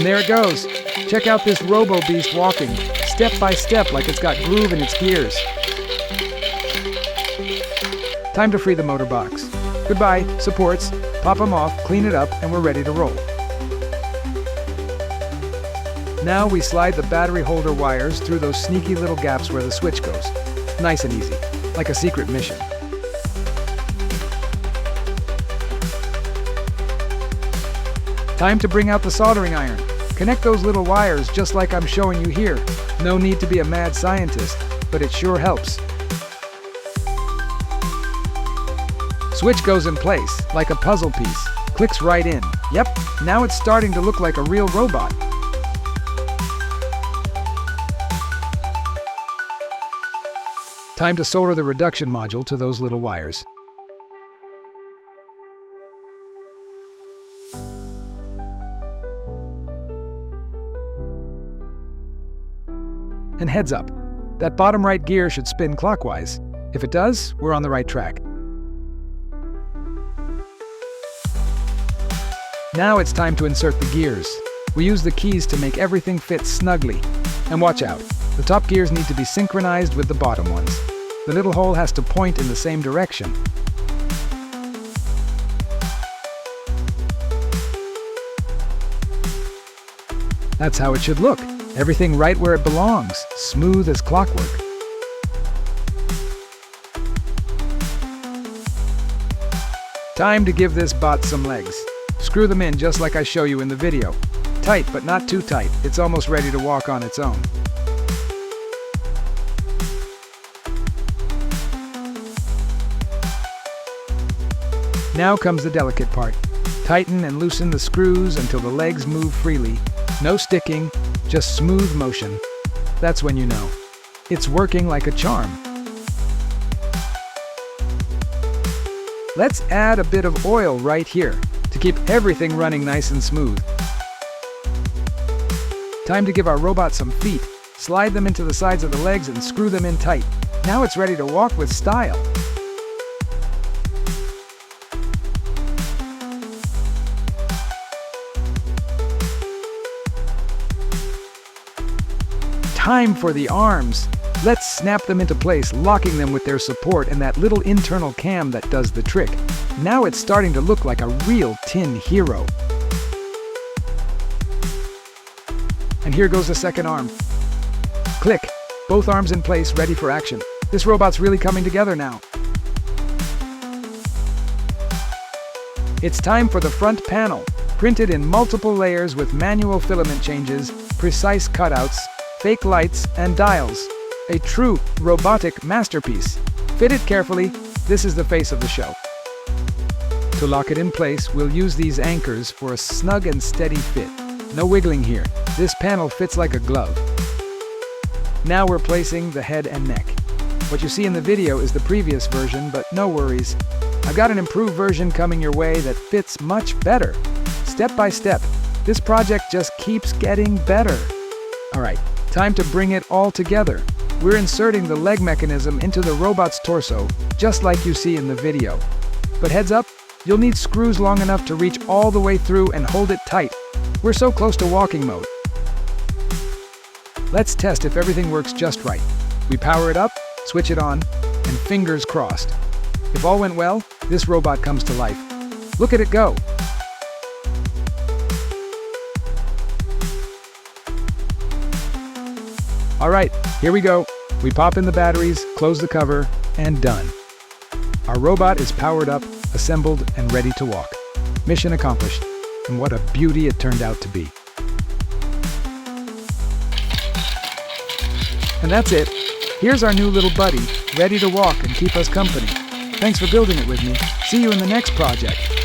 And there it goes. Check out this robo-beast walking, step by step like it's got groove in its gears. Time to free the motor box. Goodbye, supports. Pop them off, clean it up, and we're ready to roll. Now we slide the battery holder wires through those sneaky little gaps where the switch goes. Nice and easy, like a secret mission. Time to bring out the soldering iron. Connect those little wires just like I'm showing you here. No need to be a mad scientist, but it sure helps. Switch goes in place, like a puzzle piece. Clicks right in. Yep, now it's starting to look like a real robot. Time to solder the reduction module to those little wires. And heads up, that bottom right gear should spin clockwise. If it does, we're on the right track. Now it's time to insert the gears. We use the keys to make everything fit snugly. And watch out, the top gears need to be synchronized with the bottom ones. The little hole has to point in the same direction. That's how it should look. Everything right where it belongs, smooth as clockwork. Time to give this bot some legs. Screw them in just like I show you in the video. Tight, but not too tight. It's almost ready to walk on its own. Now comes the delicate part. Tighten and loosen the screws until the legs move freely. No sticking, just smooth motion. That's when you know. It's working like a charm. Let's add a bit of oil right here to keep everything running nice and smooth. Time to give our robot some feet. Slide them into the sides of the legs and screw them in tight. Now it's ready to walk with style. Time for the arms. Let's snap them into place, locking them with their support and that little internal cam that does the trick. Now it's starting to look like a real tin hero. And here goes the second arm. Click. Both arms in place, ready for action. This robot's really coming together now. It's time for the front panel. Printed in multiple layers with manual filament changes, precise cutouts, fake lights, and dials. A true robotic masterpiece. Fitted carefully, this is the face of the show. To lock it in place, we'll use these anchors for a snug and steady fit. No wiggling here. This panel fits like a glove. Now we're placing the head and neck. What you see in the video is the previous version, but no worries. I've got an improved version coming your way that fits much better. Step by step, this project just keeps getting better. All right, time to bring it all together. We're inserting the leg mechanism into the robot's torso, just like you see in the video. But heads up, you'll need screws long enough to reach all the way through and hold it tight. We're so close to walking mode. Let's test if everything works just right. We power it up, switch it on, and fingers crossed. If all went well, this robot comes to life. Look at it go. All right, here we go. We pop in the batteries, close the cover, and done. Our robot is powered up, assembled, and ready to walk. Mission accomplished. And what a beauty it turned out to be. And that's it. Here's our new little buddy, ready to walk and keep us company. Thanks for building it with me. See you in the next project.